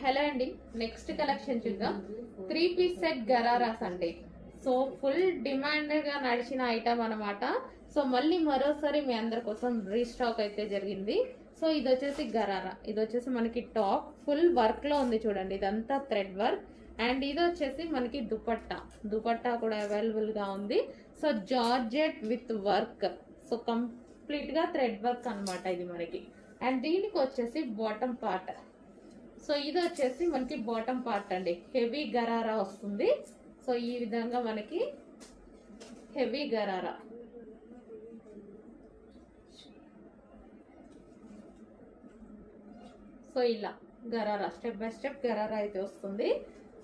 Hello అండి, next collection చూద్దాం. 3 piece set ghararas అండి. సో ఫుల్ డిమాండ్ గా నడిచిన ఐటమ్ అనమాట. సో మళ్ళీ మరోసారి మీ అందరి కోసం రీస్టాక్ అయితే జరిగింది. సో ఇది వచ్చేసి గరారా, ఇది వచ్చేసి మనకి టాప్ ఫుల్ వర్క్ లో ఉంది చూడండి, ఇదంతా థ్రెడ్ వర్క్. అండ్ ఇది వచ్చేసి మనకి దుపట్టా కూడా అవైలబుల్ గా ఉంది. So georgette with work, so complete గా థ్రెడ్ వర్క్ అనమాట ఇది మనకి. అండ్ దీనికి వచ్చేసి బాటమ్ పార్ట్, సో ఇది వచ్చేసి మనకి బాటమ్ పార్ట్ అండి, హెవీ గరారా వస్తుంది. సో ఈ విధంగా మనకి హెవీ గరారా, సో ఇలా gharara step by step gharara అయితే వస్తుంది.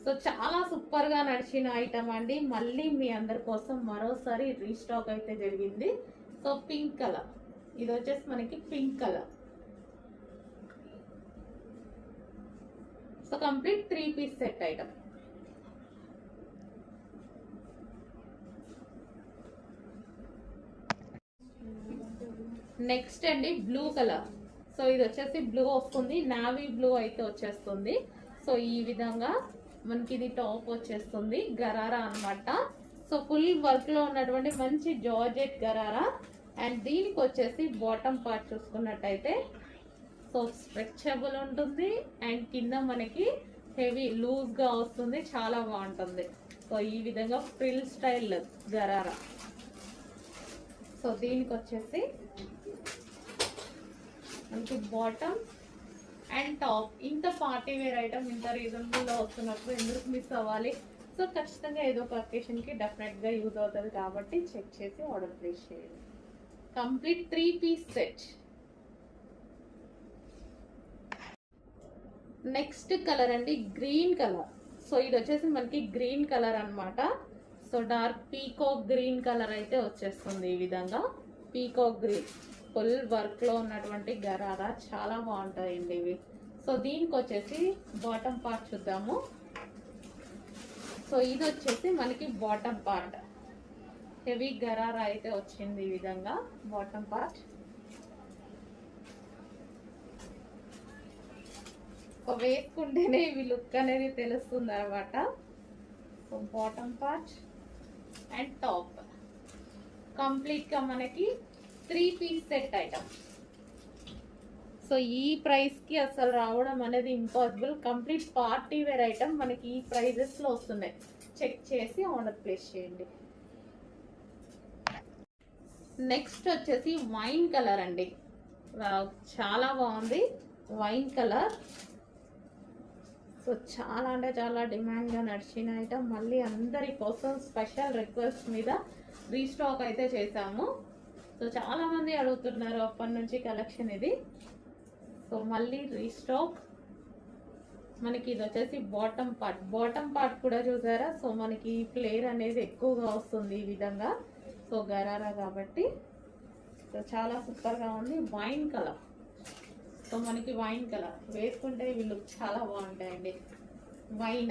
సో చాలా సూపర్ గా నడిచిన ఐటమ్ అండి. మళ్ళీ మీ అందరి కోసం మరోసారి రీస్టాక్ అయితే జరిగింది. సో పింక్ కలర్, ఇది వచ్చేసి మనకి pink colour. So complete 3 piece set item. Next అండి బ్లూ కలర్. సో ఇది వచ్చేసి బ్లూ వస్తుంది, నావీ బ్లూ అయితే వచ్చేస్తుంది. సో ఈ విధంగా మనకి ఇది టాప్ వచ్చేస్తుంది, గరారా అన్నమాట. సో ఫుల్ వర్క్ లో ఉన్నటువంటి మంచి జార్జెట్ గరారా. అండ్ దీనికి వచ్చేసి బాటమ్ పార్ట్ చూసుకున్నట్టయితే సో స్ట్రెచబుల్ ఉంటుంది అండ్ కింద మనకి హెవీ లూజ్ గా వస్తుంది, చాలా బాగుంటుంది. సో ఈ విధంగా ఫ్రిల్ స్టైల్ గరారా. సో దీనికి వచ్చేసి మనకి బాటమ్ అండ్ టాప్. ఇంత పార్టీ వేర్ ఐటమ్ ఇంత రీజనబుల్ లో వస్తున్నప్పుడు ఎందుకు మిస్ అవ్వాలి? సో ఖచ్చితంగా ఏదో ఒక అకేషన్ కి డెఫినెట్ గా యూజ్ అవుతుంది కాబట్టి చెక్ చేసి ఆర్డర్ ప్లేస్ చేయండి. Complete 3 piece set. Next colour అండి గ్రీన్ కలర్. సో ఇది వచ్చేసి మనకి గ్రీన్ కలర్ అన్నమాట. So dark peacock green colour అయితే వచ్చేస్తుంది. ఈ విధంగా పీకాక్ గ్రీన్ ఫుల్ వర్క్ లో ఉన్నటువంటి గరారా, చాలా బాగుంటాయండి ఇవి. సో దీనికి వచ్చేసి బాటమ్ పార్ట్ చూద్దాము. సో ఇది వచ్చేసి మనకి బాటమ్ పార్ట్, హెవీ గరారా అయితే వచ్చింది. ఈ విధంగా బాటమ్ పార్ట్. వేసుకుంటేనే ఇవి లుక్ అనేది తెలుస్తుంది అనమాట. So bottom part and top complete గా మనకి 3 పీస్ సెట్ ఐటమ్. సో ఈ ప్రైస్ కి అసలు రావడం అనేది impossible. Complete party wear item మనకి ఈ ప్రైజెస్ లో వస్తున్నాయి. చెక్ చేసి ఆర్డర్ ప్లేస్ చేయండి. నెక్స్ట్ వచ్చేసి వైన్ కలర్ అండి. చాలా బాగుంది వైన్ కలర్. సో చాలా అంటే చాలా డిమాండ్ గా నడిచిన ఐటమ్. మళ్ళీ అందరి కోసం స్పెషల్ రిక్వెస్ట్ మీద రీస్టాక్ అయితే చేసాము. సో చాలా మంది అడుగుతున్నారు అప్పటి నుంచి కలెక్షన్ ఇది. సో మళ్ళీ రీస్టాక్. మనకి ఇది వచ్చేసి బాటమ్ పార్ట్ కూడా చూసారా. సో మనకి ఫ్లేర్ అనేది ఎక్కువగా వస్తుంది ఈ విధంగా. సో గరారా కాబట్టి సో చాలా సూపర్ గా ఉంది. వైన్ కలర్, సో మనకి వైన్ కలర్ వేసుకుంటే ఇవి లుక్ చాలా బాగుంటాయండి. వైన్